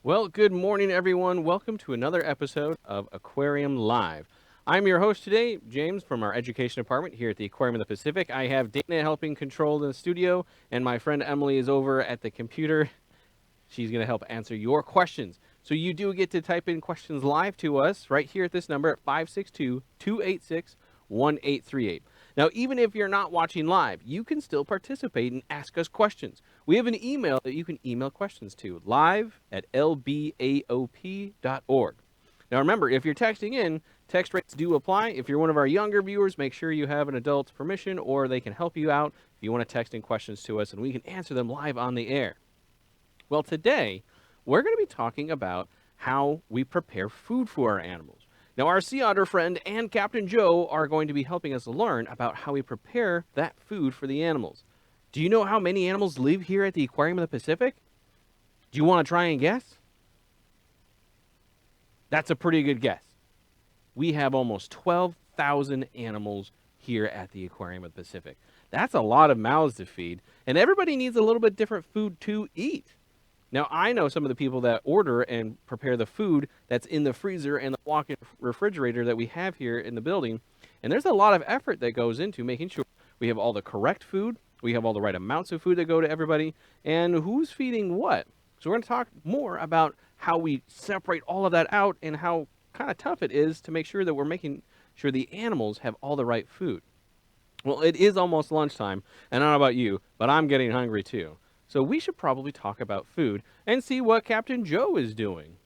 Well, good morning, everyone. Welcome to another episode of Aquarium Live. I'm your host today, James, from our education department here at the Aquarium of the Pacific. I have Dana helping control the studio, and my friend Emily is over at the computer. She's going to help answer your questions. So you do get to type in questions live to us right here at this number at 562-286-1838. Now, even if you're not watching live, you can still participate and ask us questions. We have an email that you can email questions to, live@lbaop.org. Now, remember, if you're texting in, text rates do apply. If you're one of our younger viewers, make sure you have an adult's permission or they can help you out if you want to text in questions to us, and we can answer them live on the air. Well, today, we're going to be talking about how we prepare food for our animals. Now, our Sea Otter friend and Captain Joe are going to be helping us learn about how we prepare that food for the animals. Do you know how many animals live here at the Aquarium of the Pacific? Do you want to try and guess? That's a pretty good guess. We have almost 12,000 animals here at the Aquarium of the Pacific. That's a lot of mouths to feed, and everybody needs a little bit different food to eat. Now, I know some of the people that order and prepare the food that's in the freezer and the walk-in refrigerator that we have here in the building, and there's a lot of effort that goes into making sure we have all the correct food, we have all the right amounts of food that go to everybody, and who's feeding what. So we're going to talk more about how we separate all of that out and how kind of tough it is to make sure that we're making sure the animals have all the right food. Well, it is almost lunchtime, and I don't know about you, but I'm getting hungry too. So we should probably talk about food and see what Captain Joe is doing.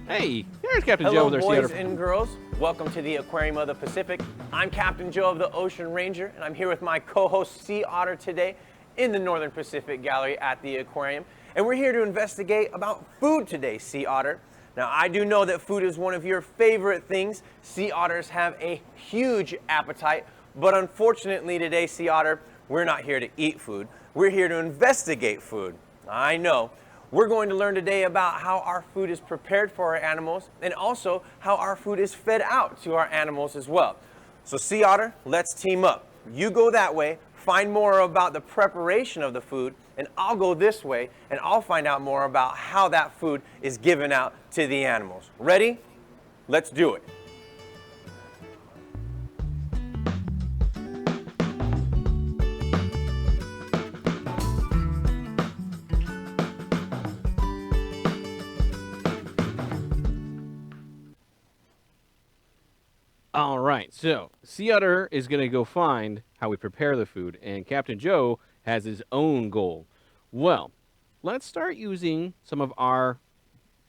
Hey, there's Captain Joe with our Sea Otter. Hello, boys and girls. Welcome to the Aquarium of the Pacific. I'm Captain Joe of the Ocean Ranger, and I'm here with my co-host Sea Otter today in the Northern Pacific Gallery at the aquarium. And we're here to investigate about food today, Sea Otter. Now, I do know that food is one of your favorite things. Sea otters have a huge appetite. But unfortunately today, Sea Otter, we're not here to eat food. We're here to investigate food. I know. We're going to learn today about how our food is prepared for our animals and also how our food is fed out to our animals as well. So Sea Otter, let's team up. You go that way, find more about the preparation of the food, and I'll go this way and I'll find out more about how that food is given out to the animals. Ready? Let's do it. All right, so Sea Otter is going to go find how we prepare the food, and Captain Joe has his own goal. Well, let's start using some of our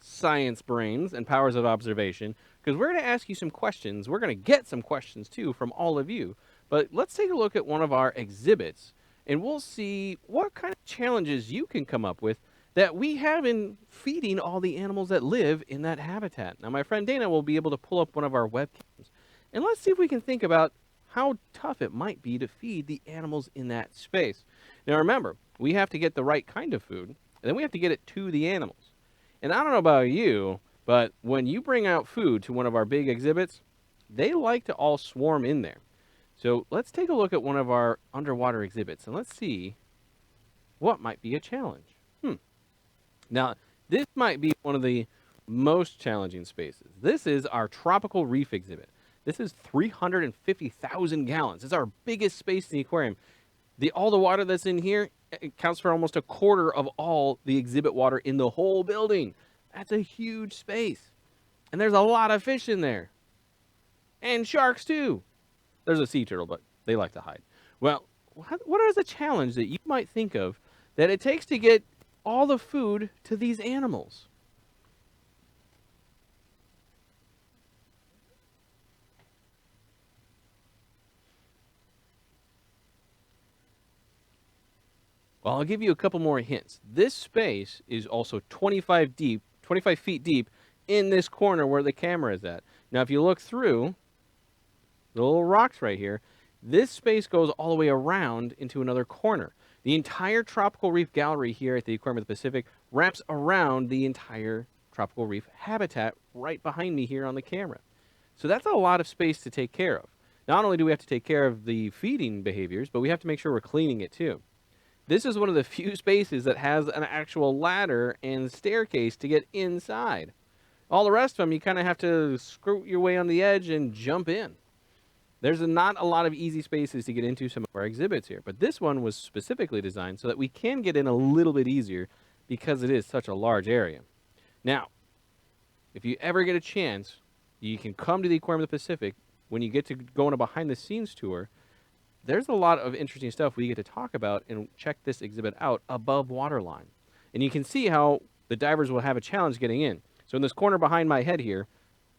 science brains and powers of observation, because we're going to ask you some questions. We're going to get some questions, too, from all of you. But let's take a look at one of our exhibits, and we'll see what kind of challenges you can come up with that we have in feeding all the animals that live in that habitat. Now, my friend Dana will be able to pull up one of our webcams. And let's see if we can think about how tough it might be to feed the animals in that space. Now remember, we have to get the right kind of food, and then we have to get it to the animals. And I don't know about you, but when you bring out food to one of our big exhibits, they like to all swarm in there. So let's take a look at one of our underwater exhibits, and let's see what might be a challenge. Now, this might be one of the most challenging spaces. This is our tropical reef exhibit. This is 350,000 gallons. It's our biggest space in the aquarium. All the water that's in here counts for almost a quarter of all the exhibit water in the whole building. That's a huge space. And there's a lot of fish in there. And sharks too. There's a sea turtle, but they like to hide. Well, what is a challenge that you might think of that it takes to get all the food to these animals? Well, I'll give you a couple more hints. This space is also 25 feet deep in this corner where the camera is at. Now, if you look through the little rocks right here, this space goes all the way around into another corner. The entire tropical reef gallery here at the Aquarium of the Pacific wraps around the entire tropical reef habitat right behind me here on the camera. So that's a lot of space to take care of. Not only do we have to take care of the feeding behaviors, but we have to make sure we're cleaning it too. This is one of the few spaces that has an actual ladder and staircase to get inside. All the rest of them, you kind of have to screw your way on the edge and jump in. There's not a lot of easy spaces to get into some of our exhibits here, but this one was specifically designed so that we can get in a little bit easier because it is such a large area. Now, if you ever get a chance, you can come to the Aquarium of the Pacific. When you get to go on a behind-the-scenes tour, there's a lot of interesting stuff we get to talk about and check this exhibit out above waterline. And you can see how the divers will have a challenge getting in. So in this corner behind my head here,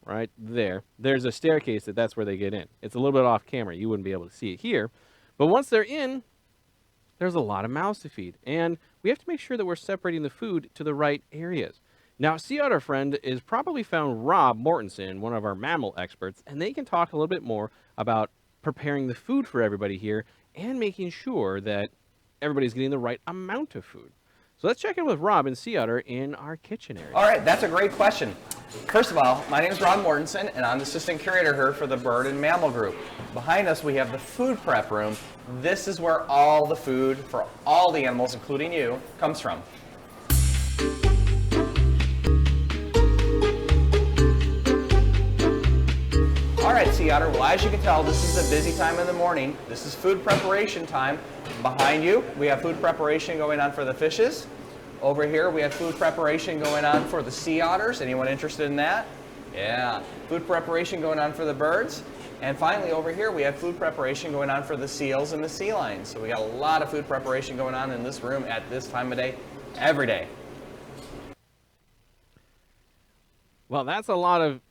right there, there's a staircase that's where they get in. It's a little bit off camera. You wouldn't be able to see it here. But once they're in, there's a lot of mouths to feed. And we have to make sure that we're separating the food to the right areas. Now, Sea Otter friend is probably found Rob Mortensen, one of our mammal experts, and they can talk a little bit more about preparing the food for everybody here and making sure that everybody's getting the right amount of food. So let's check in with Rob and Sea Otter in our kitchen area. All right, that's a great question. First of all, my name is Rob Mortensen, and I'm the assistant curator here for the bird and mammal group. Behind us, we have the food prep room. This is where all the food for all the animals, including you, comes from. All right, Sea Otter, well, as you can tell, this is a busy time in the morning. This is food preparation time. Behind you, we have food preparation going on for the fishes. Over here, we have food preparation going on for the sea otters. Anyone interested in that? Yeah. Food preparation going on for the birds. And finally, over here, we have food preparation going on for the seals and the sea lions. So we got a lot of food preparation going on in this room at this time of day, every day. Well, that's a lot of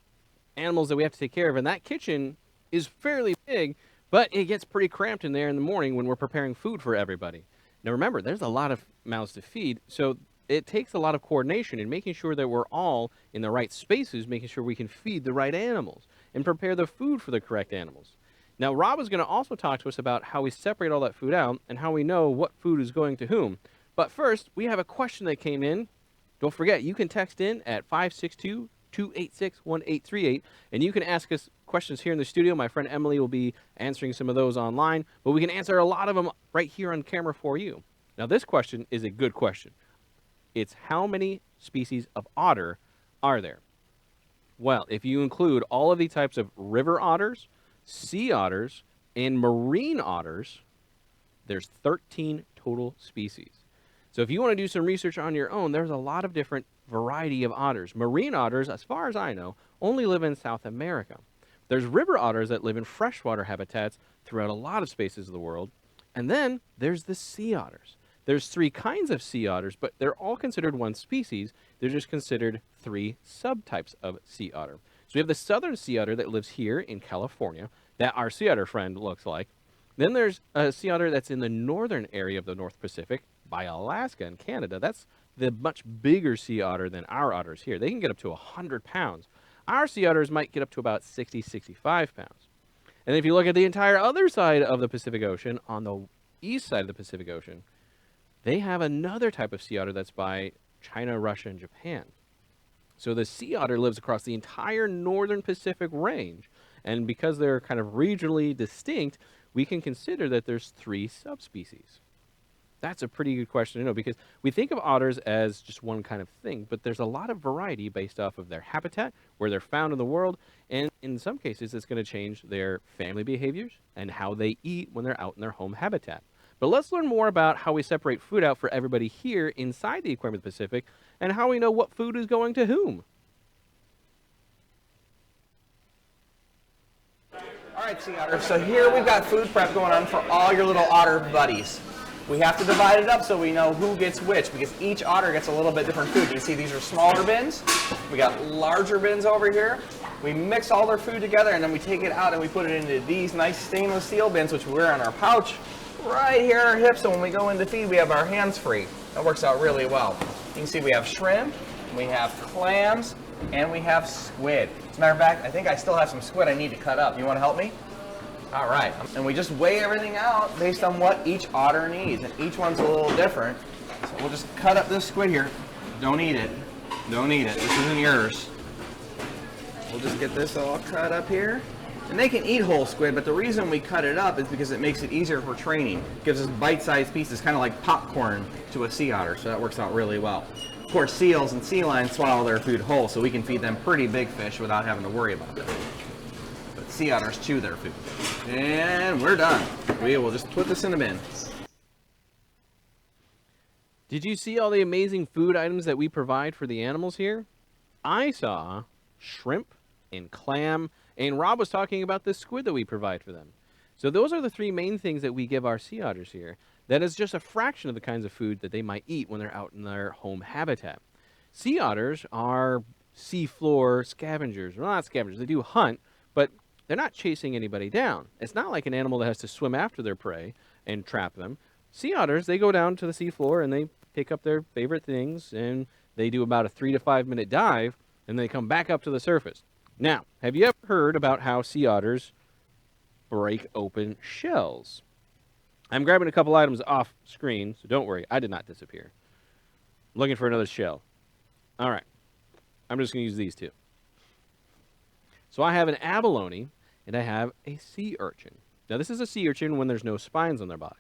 animals that we have to take care of, and that kitchen is fairly big, but it gets pretty cramped in there in the morning when we're preparing food for everybody. Now remember, there's a lot of mouths to feed, so it takes a lot of coordination in making sure that we're all in the right spaces, making sure we can feed the right animals and prepare the food for the correct animals. Now Rob is going to also talk to us about how we separate all that food out and how we know what food is going to whom. But first, we have a question that came in. Don't forget, you can text in at 562-286-1838, and you can ask us questions here in the studio. My friend Emily will be answering some of those online, but we can answer a lot of them right here on camera for you. Now, this question is a good question. It's how many species of otter are there? Well, if you include all of the types of river otters, sea otters, and marine otters, there's 13 total species. So if you want to do some research on your own, there's a lot of different variety of otters. Marine otters, as far as I know, only live in South America. There's river otters that live in freshwater habitats throughout a lot of spaces of the world. And then there's the sea otters. There's 3 kinds of sea otters, but they're all considered one species. They're just considered 3 subtypes of sea otter. So we have the southern sea otter that lives here in California, that our sea otter friend looks like. Then there's a sea otter that's in the northern area of the North Pacific by Alaska and Canada. That's the much bigger sea otter than our otters here. They can get up to 100 pounds. Our sea otters might get up to about 60, 65 pounds. And if you look at the entire other side of the Pacific Ocean, on the east side of the Pacific Ocean, they have another type of sea otter that's by China, Russia, and Japan. So the sea otter lives across the entire northern Pacific range. And because they're kind of regionally distinct, we can consider that there's 3 subspecies. That's a pretty good question to know, because we think of otters as just one kind of thing, but there's a lot of variety based off of their habitat, where they're found in the world, and in some cases it's going to change their family behaviors and how they eat when they're out in their home habitat. But let's learn more about how we separate food out for everybody here inside the Aquarium of the Pacific and how we know what food is going to whom. All right, Sea Otter, so here we've got food prep going on for all your little otter buddies. We have to divide it up so we know who gets which, because each otter gets a little bit different food. You see these are smaller bins. We got larger bins over here. We mix all their food together, and then we take it out and we put it into these nice stainless steel bins, which we wear on our pouch. right here at our hips, so when we go into feed, we have our hands free. That works out really well. You can see we have shrimp, we have clams, and we have squid. As a matter of fact, I think I still have some squid I need to cut up. You want to help me? All right. And we just weigh everything out based on what each otter needs, and each one's a little different. So we'll just cut up this squid here. Don't eat it. Don't eat it. This isn't yours. We'll just get this all cut up here. And they can eat whole squid, but the reason we cut it up is because it makes it easier for training. It gives us bite-sized pieces, kind of like popcorn to a sea otter, so that works out really well. Of course, seals and sea lions swallow their food whole, so we can feed them pretty big fish without having to worry about it. But sea otters chew their food. And we're done. We will just put this in the bin. Did you see all the amazing food items that we provide for the animals here? I saw shrimp and clam, and Rob was talking about the squid that we provide for them. So those are the three main things that we give our sea otters here. That is just a fraction of the kinds of food that they might eat when they're out in their home habitat. Sea otters are seafloor scavengers. Well, not scavengers, they do hunt, but they're not chasing anybody down. It's not like an animal that has to swim after their prey and trap them. Sea otters, they go down to the seafloor and they pick up their favorite things, and they do about a 3 to 5 minute dive, and they come back up to the surface. Now, have you ever heard about how sea otters break open shells? I'm grabbing a couple items off screen, so don't worry, I did not disappear. I'm looking for another shell. All right, I'm just going to use these two. So I have an abalone, and I have a sea urchin. Now, this is a sea urchin when there's no spines on their body.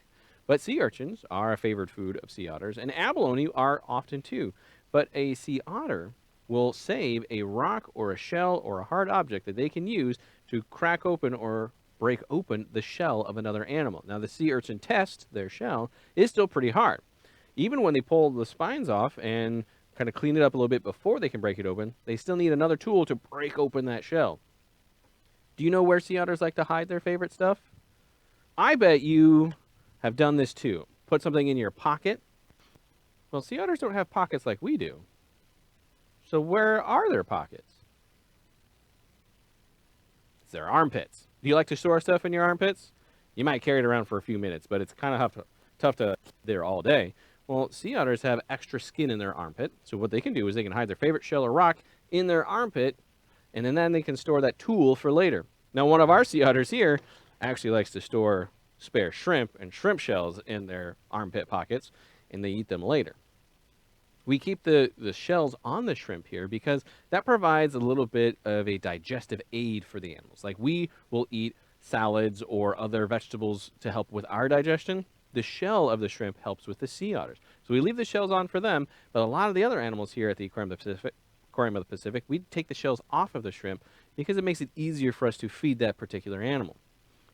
But sea urchins are a favorite food of sea otters, and abalone are often too. But a sea otter will save a rock or a shell or a hard object that they can use to crack open or break open the shell of another animal. Now, the sea urchin test, their shell, is still pretty hard. Even when they pull the spines off and kind of clean it up a little bit before they can break it open, they still need another tool to break open that shell. Do you know where sea otters like to hide their favorite stuff? I bet you have done this too. Put something in your pocket. Well, sea otters don't have pockets like we do. So where are their pockets? It's their armpits. Do you like to store stuff in your armpits? You might carry it around for a few minutes, but it's kind of tough to there all day. Well, sea otters have extra skin in their armpit, so what they can do is they can hide their favorite shell or rock in their armpit, and then they can store that tool for later. Now, one of our sea otters here actually likes to store spare shrimp and shrimp shells in their armpit pockets, and they eat them later. We keep the shells on the shrimp here because that provides a little bit of a digestive aid for the animals. Like we will eat salads or other vegetables to help with our digestion. The shell of the shrimp helps with the sea otters. So we leave the shells on for them, but a lot of the other animals here at the Aquarium of the Pacific, we take the shells off of the shrimp because it makes it easier for us to feed that particular animal.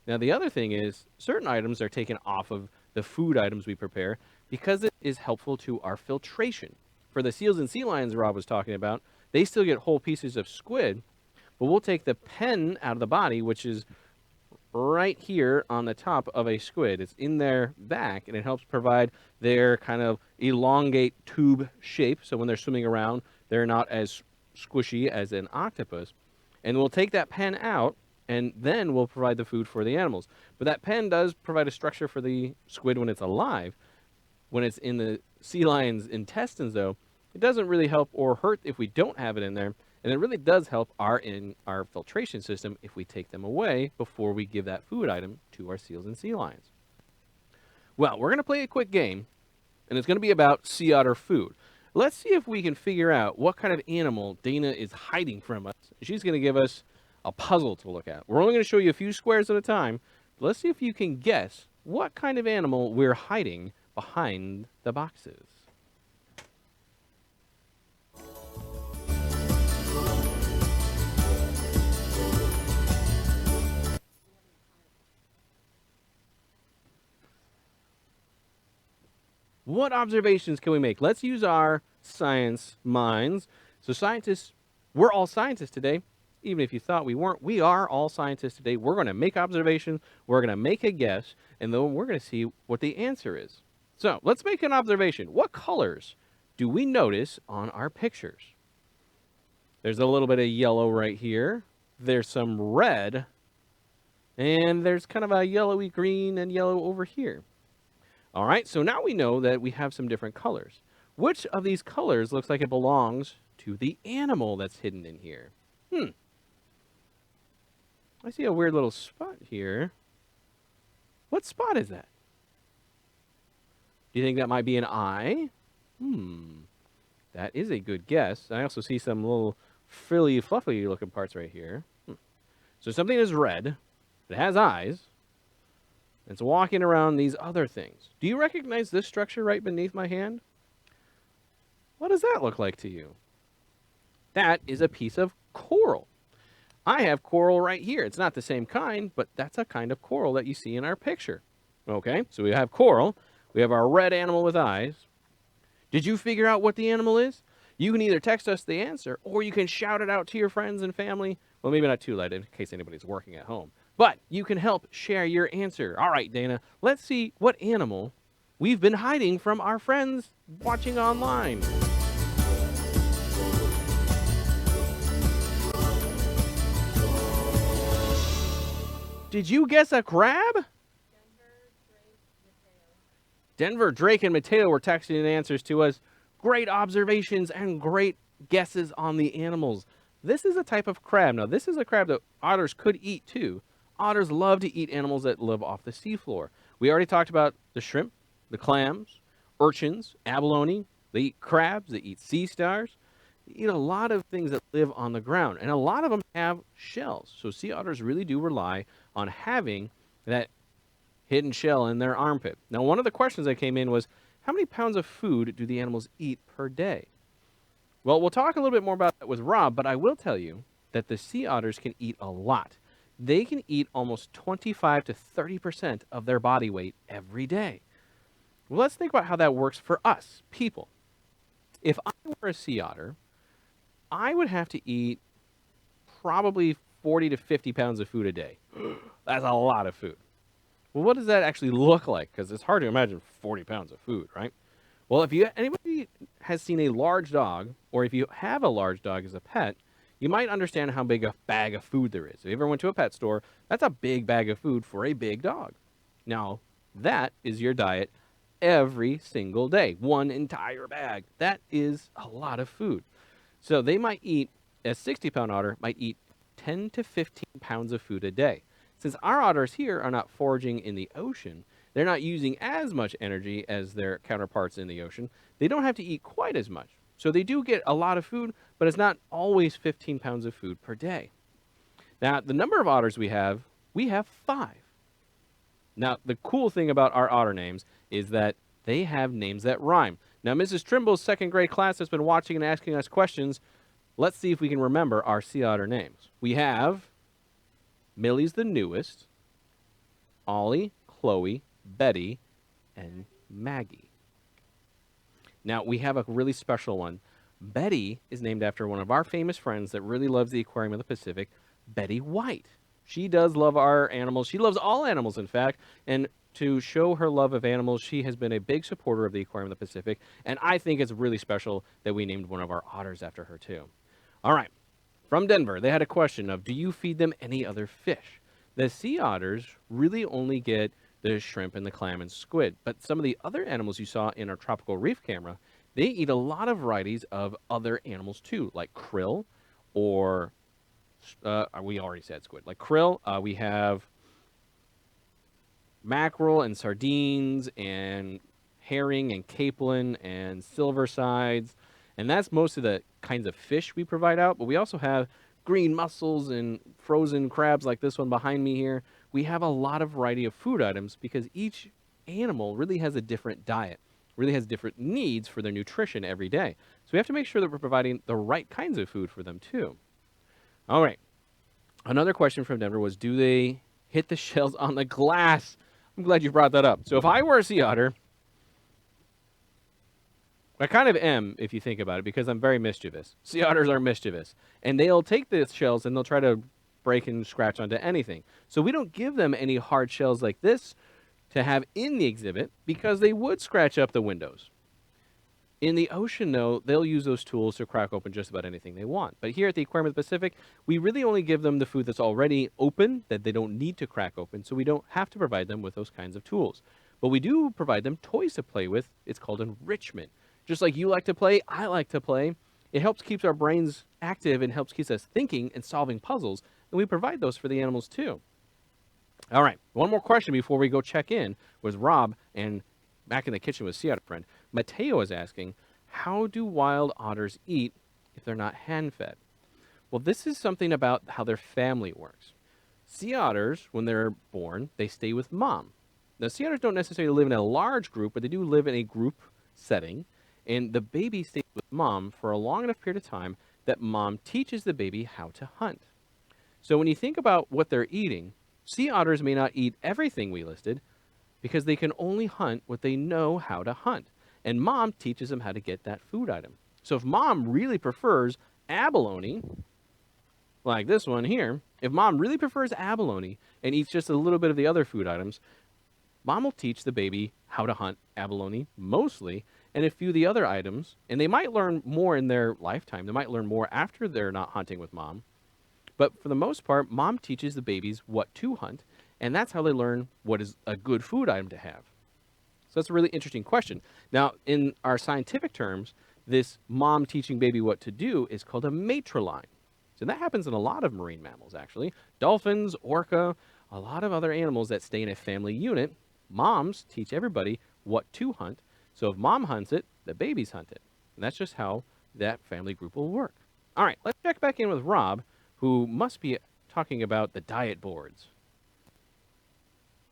Now, the other thing is certain items are taken off of the food items we prepare because it is helpful to our filtration. For the seals and sea lions Rob was talking about, they still get whole pieces of squid, but we'll take the pen out of the body, which is right here on the top of a squid. It's in their back, and it helps provide their kind of elongate tube shape, so when they're swimming around, they're not as squishy as an octopus. And we'll take that pen out, and then we'll provide the food for the animals. But that pen does provide a structure for the squid when it's alive. When it's in the sea lion's intestines, though, it doesn't really help or hurt if we don't have it in there, and it really does help our filtration system if we take them away before we give that food item to our seals and sea lions. Well, we're going to play a quick game, and it's going to be about sea otter food. Let's see if we can figure out what kind of animal Dana is hiding from us. She's going to give us a puzzle to look at. We're only going to show you a few squares at a time. But let's see if you can guess what kind of animal we're hiding behind the boxes. What observations can we make? Let's use our science minds. So scientists, we're all scientists today. Even if you thought we weren't, we are all scientists today. We're going to make observations, we're going to make a guess, and then we're going to see what the answer is. So let's make an observation. What colors do we notice on our pictures? There's a little bit of yellow right here. There's some red. And there's kind of a yellowy green and yellow over here. All right, so now we know that we have some different colors. Which of these colors looks like it belongs to the animal that's hidden in here? I see a weird little spot here. What spot is that? Do you think that might be an eye? That is a good guess. I also see some little frilly, fluffy looking parts right here. So something is red. It has eyes. It's walking around these other things. Do you recognize this structure right beneath my hand? What does that look like to you? That is a piece of coral. I have coral right here. It's not the same kind, but that's a kind of coral that you see in our picture. Okay, so we have coral. We have our red animal with eyes. Did you figure out what the animal is? You can either text us the answer, or you can shout it out to your friends and family. Well, maybe not too loud in case anybody's working at home. But you can help share your answer. All right, Dana, let's see what animal we've been hiding from our friends watching online. Did you guess a crab? Denver, Drake, and Mateo were texting in answers to us. Great observations and great guesses on the animals. This is a type of crab. Now, this is a crab that otters could eat too. Otters love to eat animals that live off the seafloor. We already talked about the shrimp, the clams, urchins, abalone. They eat crabs. They eat sea stars. They eat a lot of things that live on the ground, and a lot of them have shells. So sea otters really do rely on having that hidden shell in their armpit. Now, one of the questions that came in was, how many pounds of food do the animals eat per day? Well, we'll talk a little bit more about that with Rob, but I will tell you that the sea otters can eat a lot. They can eat almost 25 to 30% of their body weight every day. Well, let's think about how that works for us, people. If I were a sea otter, I would have to eat probably 40 to 50 pounds of food a day. That's a lot of food. Well, what does that actually look like? Because it's hard to imagine 40 pounds of food, right? Well, if anybody has seen a large dog, or if you have a large dog as a pet, you might understand how big a bag of food there is. If you ever went to a pet store, that's a big bag of food for a big dog. Now, that is your diet every single day. One entire bag. That is a lot of food. So they might eat, a 60-pound otter might eat 10 to 15 pounds of food a day. Since our otters here are not foraging in the ocean, they're not using as much energy as their counterparts in the ocean. They don't have to eat quite as much. So they do get a lot of food, but it's not always 15 pounds of food per day. Now, the number of otters we have 5. Now, the cool thing about our otter names is that they have names that rhyme. Now, Mrs. Trimble's second grade class has been watching and asking us questions. Let's see if we can remember our sea otter names. We have Millie's the newest, Ollie, Chloe, Betty, and Maggie. Now, we have a really special one. Betty is named after one of our famous friends that really loves the Aquarium of the Pacific, Betty White. She does love our animals. She loves all animals, in fact. And to show her love of animals, she has been a big supporter of the Aquarium of the Pacific. And I think it's really special that we named one of our otters after her, too. All right. From Denver, they had a question of, do you feed them any other fish? The sea otters really only get the shrimp and the clam and squid. But some of the other animals you saw in our tropical reef camera, they eat a lot of varieties of other animals too, like krill or, we already said squid. Like krill, we have mackerel and sardines and herring and capelin and silver sides. And that's most of the kinds of fish we provide out. But we also have green mussels and frozen crabs like this one behind me here. We have a lot of variety of food items because each animal really has a different diet, really has different needs for their nutrition every day. So we have to make sure that we're providing the right kinds of food for them too. All right. Another question from Denver was, do they hit the shells on the glass? I'm glad you brought that up. So if I were a sea otter, I kind of am, if you think about it, because I'm very mischievous. Sea otters are mischievous. And they'll take the shells and they'll try to break and scratch onto anything. So we don't give them any hard shells like this to have in the exhibit because they would scratch up the windows. In the ocean, though, they'll use those tools to crack open just about anything they want. But here at the Aquarium of the Pacific, we really only give them the food that's already open, that they don't need to crack open, so we don't have to provide them with those kinds of tools. but we do provide them toys to play with. It's called enrichment. Just like you like to play, I like to play. It helps keep our brains active and helps keep us thinking and solving puzzles, and we provide those for the animals too. All right, one more question before we go check in with Rob, and back in the kitchen with Sea Otter friend. Mateo is asking, how do wild otters eat if they're not hand-fed? Well, this is something about how their family works. Sea otters, when they're born, they stay with mom. Now, sea otters don't necessarily live in a large group, but they do live in a group setting, and the baby stays with mom for a long enough period of time that mom teaches the baby how to hunt. So when you think about what they're eating, sea otters may not eat everything we listed because they can only hunt what they know how to hunt, and mom teaches them how to get that food item. So if mom really prefers abalone, like this one here, if mom really prefers abalone and eats just a little bit of the other food items, mom will teach the baby how to hunt abalone mostly and a few of the other items, and they might learn more in their lifetime. They might learn more after they're not hunting with mom. But for the most part, mom teaches the babies what to hunt, and that's how they learn what is a good food item to have. So that's a really interesting question. Now, in our scientific terms, this mom teaching baby what to do is called a matriline. So that happens in a lot of marine mammals, actually. Dolphins, orca, a lot of other animals that stay in a family unit. Moms teach everybody what to hunt. So if mom hunts it, the babies hunt it. And that's just how that family group will work. All right, let's check back in with Rob, who must be talking about the diet boards.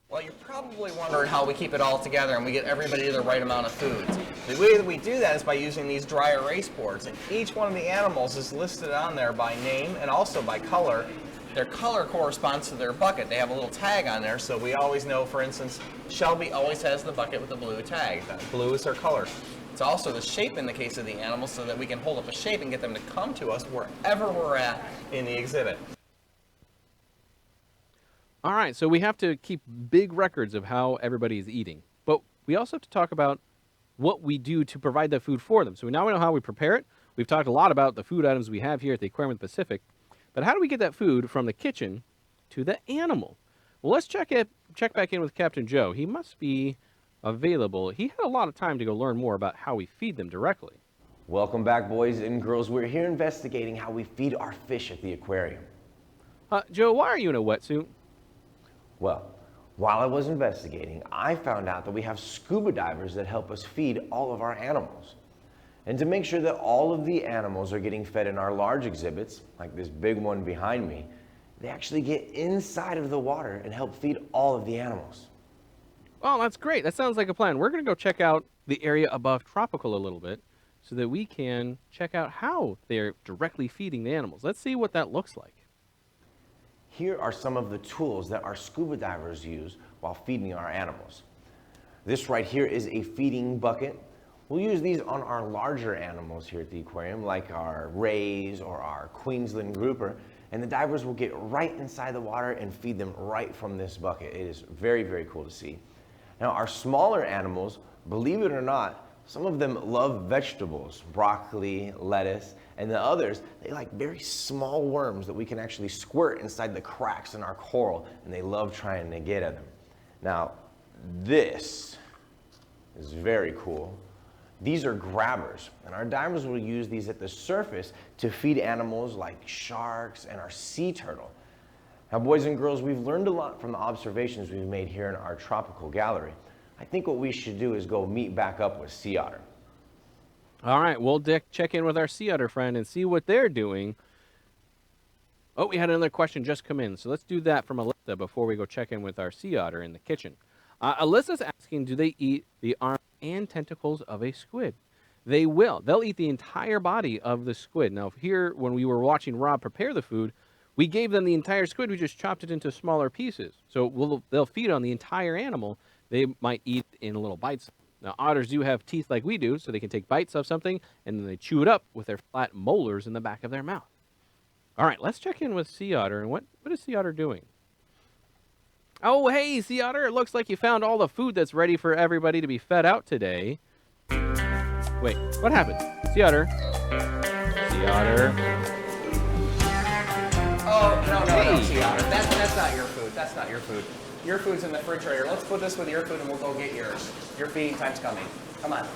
Well, you're probably wondering how we keep it all together and we get everybody the right amount of food. The way that we do that is by using these dry erase boards. And each one of the animals is listed on there by name and also by color. Their color corresponds to their bucket. They have a little tag on there, so we always know, for instance, Shelby always has the bucket with the blue tag. That blue is her color. It's also the shape in the case of the animals so that we can hold up a shape and get them to come to us wherever we're at in the exhibit. All right, so we have to keep big records of how everybody is eating. But we also have to talk about what we do to provide that food for them. So now we know how we prepare it. We've talked a lot about the food items we have here at the Aquarium of the Pacific. But how do we get that food from the kitchen to the animal? Well, let's check back in with Captain Joe. He must be available. He had a lot of time to go learn more about how we feed them directly. Welcome back, boys and girls. We're here investigating how we feed our fish at the aquarium. Joe, why are you in a wetsuit? Well, while I was investigating, I found out that we have scuba divers that help us feed all of our animals. And to make sure that all of the animals are getting fed in our large exhibits, like this big one behind me, they actually get inside of the water and help feed all of the animals. Well, that's great. That sounds like a plan. We're going to go check out the area above tropical a little bit so that we can check out how they're directly feeding the animals. Let's see what that looks like. Here are some of the tools that our scuba divers use while feeding our animals. This right here is a feeding bucket. We'll use these on our larger animals here at the aquarium, like our rays or our Queensland grouper, and the divers will get right inside the water and feed them right from this bucket. It is very, very cool to see. Now, our smaller animals, believe it or not, some of them love vegetables, broccoli, lettuce, and the others, they like very small worms that we can actually squirt inside the cracks in our coral, and they love trying to get at them. Now, this is very cool. These are grabbers, and our divers will use these at the surface to feed animals like sharks and our sea turtle. Now, boys and girls, we've learned a lot from the observations we've made here in our tropical gallery. I think what we should do is go meet back up with Sea Otter. All right, we'll check in with our Sea Otter friend and see what they're doing. Oh, we had another question just come in, so let's do that from Alyssa before we go check in with our Sea Otter in the kitchen. Alyssa's asking, do they eat the arms and tentacles of a squid? They will. They'll eat the entire body of the squid. Now, here, when we were watching Rob prepare the food, we gave them the entire squid. We just chopped it into smaller pieces. So they'll feed on the entire animal. They might eat in little bites. Now, otters do have teeth like we do, so they can take bites of something, and then they chew it up with their flat molars in the back of their mouth. All right, let's check in with Sea Otter. And what is Sea Otter doing? Oh, hey, Sea Otter, it looks like you found all the food that's ready for everybody to be fed out today. Wait, what happened? Sea Otter? Sea Otter? Oh, no, Hey. Sea Otter. That's not your food. That's not your food. Your food's in the refrigerator. Let's put this with your food and we'll go get yours. Your feeding time's coming. Come on.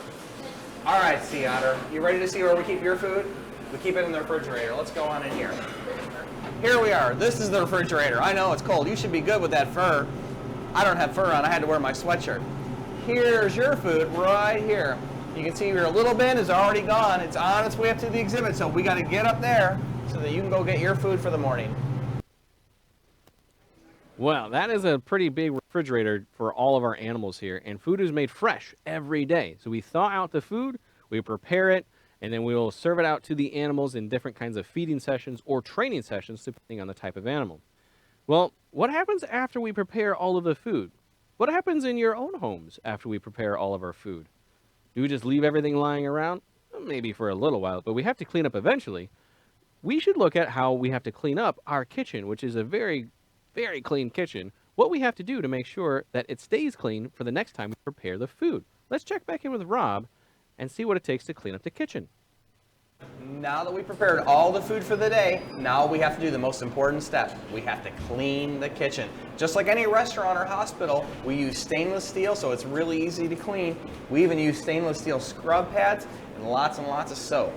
All right, Sea Otter. You ready to see where we keep your food? We keep it in the refrigerator. Let's go on in here. Here we are. This is the refrigerator. I know it's cold. You should be good with that fur. I don't have fur on. I had to wear my sweatshirt. Here's your food right here. You can see your little bin is already gone. It's on its way up to the exhibit, so we got to get up there so that you can go get your food for the morning. Well, that is a pretty big refrigerator for all of our animals here, and food is made fresh every day. So we thaw out the food, we prepare it, and then we will serve it out to the animals in different kinds of feeding sessions or training sessions, depending on the type of animal. Well, what happens after we prepare all of the food? What happens in your own homes after we prepare all of our food? Do we just leave everything lying around? Well, maybe for a little while, but we have to clean up eventually. We should look at how we have to clean up our kitchen, which is a very clean kitchen, what we have to do to make sure that it stays clean for the next time we prepare the food. Let's check back in with Rob and see what it takes to clean up the kitchen. Now that we prepared all the food for the day, now we have to do the most important step. We have to clean the kitchen. Just like any restaurant or hospital, we use stainless steel, so it's really easy to clean. We even use stainless steel scrub pads and lots of soap.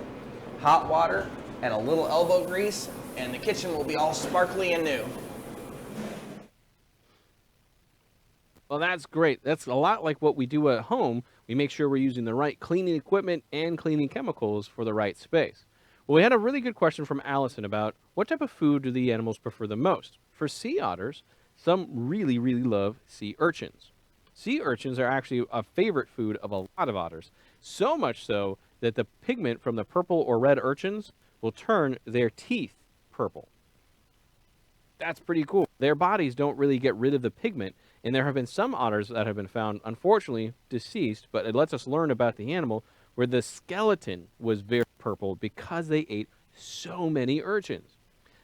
Hot water and a little elbow grease, and the kitchen will be all sparkly and new. Well, that's great. That's a lot like what we do at home. We make sure we're using the right cleaning equipment and cleaning chemicals for the right space. Well, we had a really good question from Allison about what type of food do the animals prefer the most? For sea otters, some really love sea urchins. Sea urchins are actually a favorite food of a lot of otters, so much so that the pigment from the purple or red urchins will turn their teeth purple. That's pretty cool. Their bodies don't really get rid of the pigment, and there have been some otters that have been found, unfortunately, deceased, but it lets us learn about the animal where the skeleton was very purple because they ate so many urchins.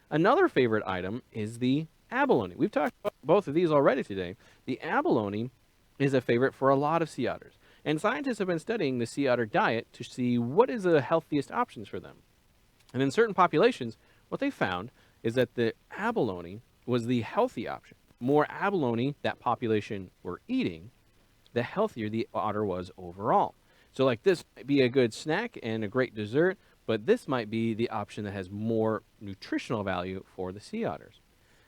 Another favorite item is the abalone. We've talked about both of these already today. The abalone is a favorite for a lot of sea otters, and scientists have been studying the sea otter diet to see what is the healthiest options for them. And in certain populations, what they found is that the abalone was the healthy option. More abalone that population were eating, the healthier the otter was overall. So like this might be a good snack and a great dessert, but this might be the option that has more nutritional value for the sea otters.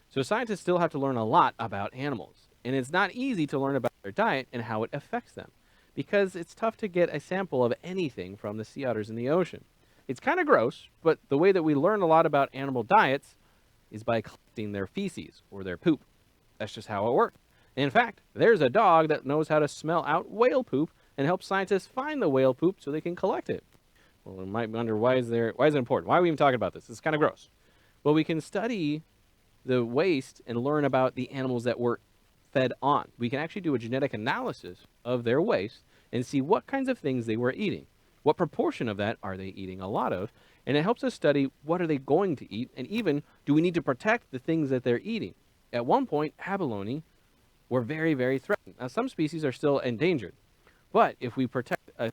So scientists still have to learn a lot about animals, and it's not easy to learn about their diet and how it affects them, because it's tough to get a sample of anything from the sea otters in the ocean. It's kind of gross, but the way that we learn a lot about animal diets is by collecting their feces or their poop. That's just how it works. In fact, there's a dog that knows how to smell out whale poop and help scientists find the whale poop so they can collect it. Well, you might wonder, why is it important? Why are we even talking about this? It's kind of gross. Well, we can study the waste and learn about the animals that were fed on. We can actually do a genetic analysis of their waste and see what kinds of things they were eating. What proportion of that are they eating a lot of? And it helps us study what are they going to eat, and even do we need to protect the things that they're eating. At one point, abalone were very threatened. Now, some species are still endangered, but if we protect the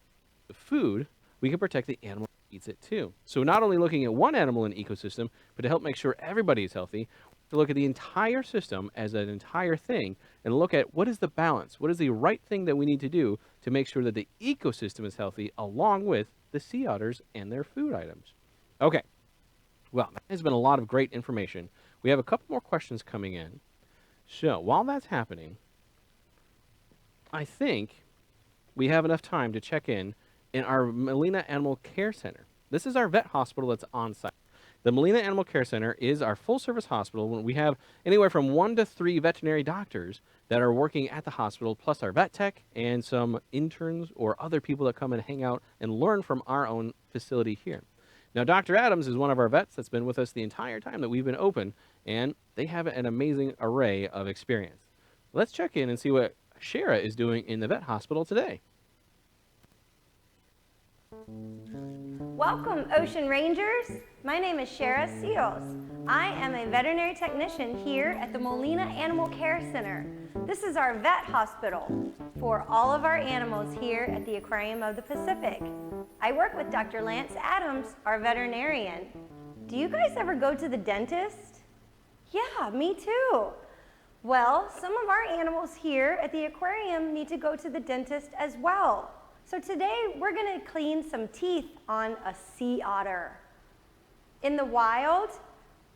food, we can protect the animal that eats it too. So not only looking at one animal in an ecosystem, but to help make sure everybody is healthy, to look at the entire system as an entire thing and look at what is the balance, what is the right thing that we need to do to make sure that the ecosystem is healthy along with the sea otters and their food items. Okay, well, that has been a lot of great information. We have a couple more questions coming in. So while that's happening, I think we have enough time to check in our Molina Animal Care Center. This is our vet hospital that's on site. The Molina Animal Care Center is our full-service hospital. We have anywhere from 1 to 3 veterinary doctors that are working at the hospital, plus our vet tech and some interns or other people that come and hang out and learn from our own facility here. Now, Dr. Adams is one of our vets that's been with us the entire time that we've been open, and they have an amazing array of experience. Let's check in and see what Shara is doing in the vet hospital today. Welcome, Ocean Rangers. My name is Shara Seals. I am a veterinary technician here at the Molina Animal Care Center. This is our vet hospital for all of our animals here at the Aquarium of the Pacific. I work with Dr. Lance Adams, our veterinarian. Do you guys ever go to the dentist? Yeah, me too. Well, some of our animals here at the aquarium need to go to the dentist as well. So today we're going to clean some teeth on a sea otter. In the wild,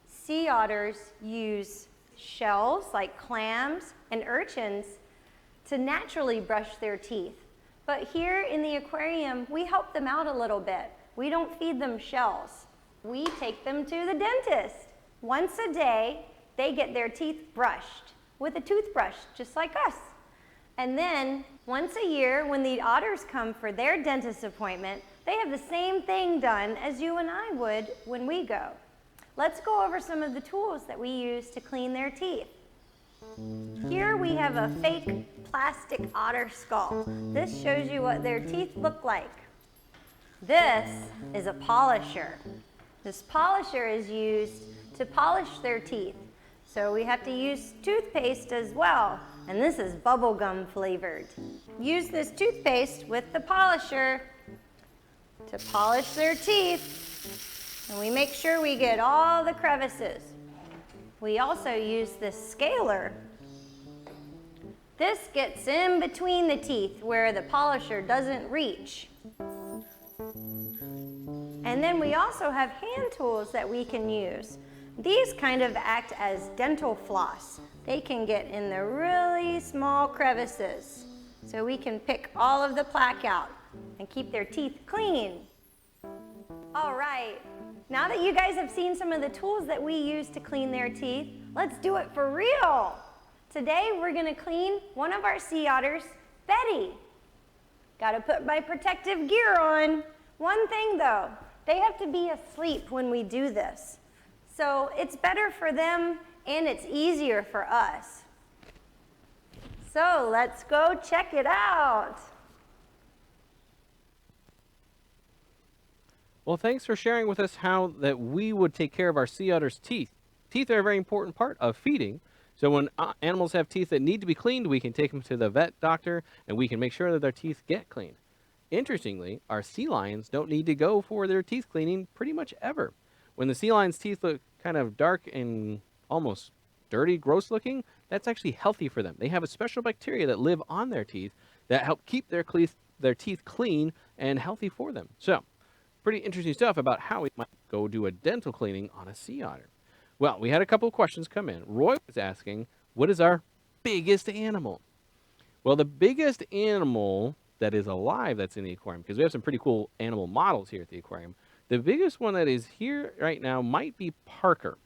sea otters use shells like clams and urchins to naturally brush their teeth. But here in the aquarium, we help them out a little bit. We don't feed them shells. We take them to the dentist. Once a day, they get their teeth brushed with a toothbrush, just like us. And then once a year, when the otters come for their dentist appointment, they have the same thing done as you and I would when we go. Let's go over some of the tools that we use to clean their teeth. Here we have a fake plastic otter skull. This shows you what their teeth look like. This is a polisher. This polisher is used to polish their teeth. So we have to use toothpaste as well, and this is bubblegum flavored. Use this toothpaste with the polisher to polish their teeth, and we make sure we get all the crevices. We also use this scaler. This gets in between the teeth where the polisher doesn't reach. And then we also have hand tools that we can use. These kind of act as dental floss. They can get in the really small crevices. So we can pick all of the plaque out and keep their teeth clean. All right, now that you guys have seen some of the tools that we use to clean their teeth, let's do it for real. Today we're gonna clean one of our sea otters, Betty. Gotta put my protective gear on. One thing though, they have to be asleep when we do this. So it's better for them and it's easier for us. So let's go check it out. Well, thanks for sharing with us how that we would take care of our sea otter's teeth. Teeth are a very important part of feeding. So when animals have teeth that need to be cleaned, we can take them to the vet doctor and we can make sure that their teeth get cleaned. Interestingly, our sea lions don't need to go for their teeth cleaning pretty much ever. When the sea lion's teeth look kind of dark and almost dirty, gross looking, that's actually healthy for them. They have a special bacteria that live on their teeth that help keep their teeth clean and healthy for them. So, pretty interesting stuff about how we might go do a dental cleaning on a sea otter. Well, we had a couple of questions come in. Roy was asking, what is our biggest animal? Well, the biggest animal that is alive that's in the aquarium, because we have some pretty cool animal models here at the aquarium, the biggest one that is here right now might be Parker.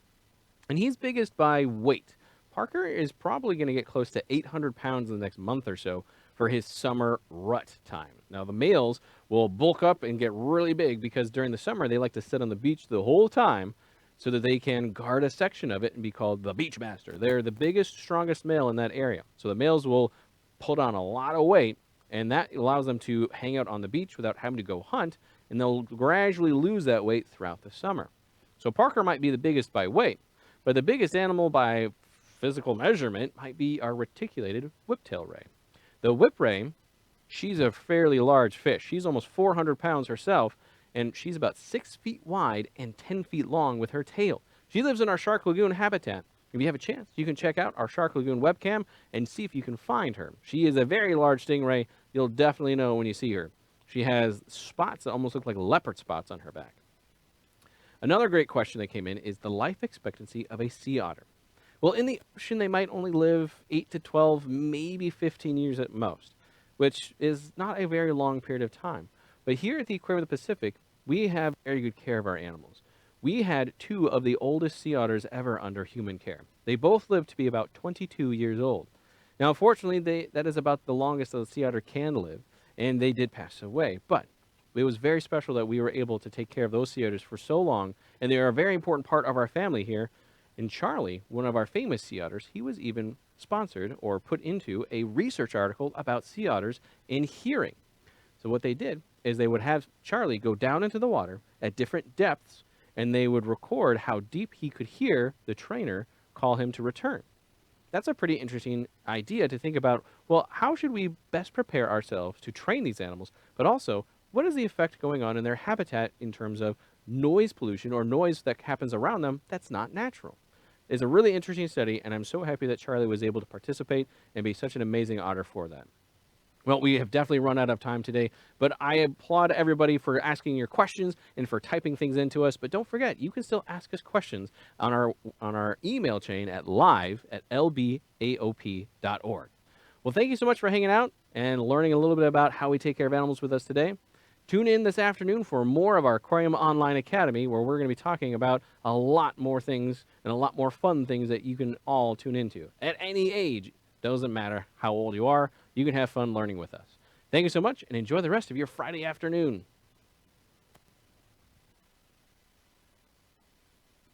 And he's biggest by weight. Parker is probably going to get close to 800 pounds in the next month or so for his summer rut time. Now, the males will bulk up and get really big because during the summer they like to sit on the beach the whole time so that they can guard a section of it and be called the beach master. They're the biggest, strongest male in that area. So the males will put on a lot of weight, and that allows them to hang out on the beach without having to go hunt, and they'll gradually lose that weight throughout the summer. So Parker might be the biggest by weight, but the biggest animal by physical measurement might be our reticulated whiptail ray. The whip ray, she's a fairly large fish. She's almost 400 pounds herself, and she's about 6 feet wide and 10 feet long with her tail. She lives in our Shark Lagoon habitat. If you have a chance, you can check out our Shark Lagoon webcam and see if you can find her. She is a very large stingray. You'll definitely know when you see her. She has spots that almost look like leopard spots on her back. Another great question that came in is the life expectancy of a sea otter. Well, in the ocean, they might only live 8 to 12, maybe 15 years at most, which is not a very long period of time. But here at the Aquarium of the Pacific, we have very good care of our animals. We had 2 of the oldest sea otters ever under human care. They both lived to be about 22 years old. Now, unfortunately, that is about the longest a sea otter can live, and they did pass away. But it was very special that we were able to take care of those sea otters for so long, and they are a very important part of our family here. And Charlie, one of our famous sea otters, he was even sponsored or put into a research article about sea otters in hearing. So what they did is they would have Charlie go down into the water at different depths, and they would record how deep he could hear the trainer call him to return. That's a pretty interesting idea to think about. Well, how should we best prepare ourselves to train these animals, but also what is the effect going on in their habitat in terms of noise pollution or noise that happens around them that's not natural? is a really interesting study, and I'm so happy that Charlie was able to participate and be such an amazing otter for that. Well, we have definitely run out of time today, but I applaud everybody for asking your questions and for typing things into us. But don't forget, you can still ask us questions on our email chain at live@lbaop.org. Well, thank you so much for hanging out and learning a little bit about how we take care of animals with us today. Tune in this afternoon for more of our Aquarium Online Academy, where we're going to be talking about a lot more things and a lot more fun things that you can all tune into at any age. Doesn't matter how old you are, you can have fun learning with us. Thank you so much, and enjoy the rest of your Friday afternoon.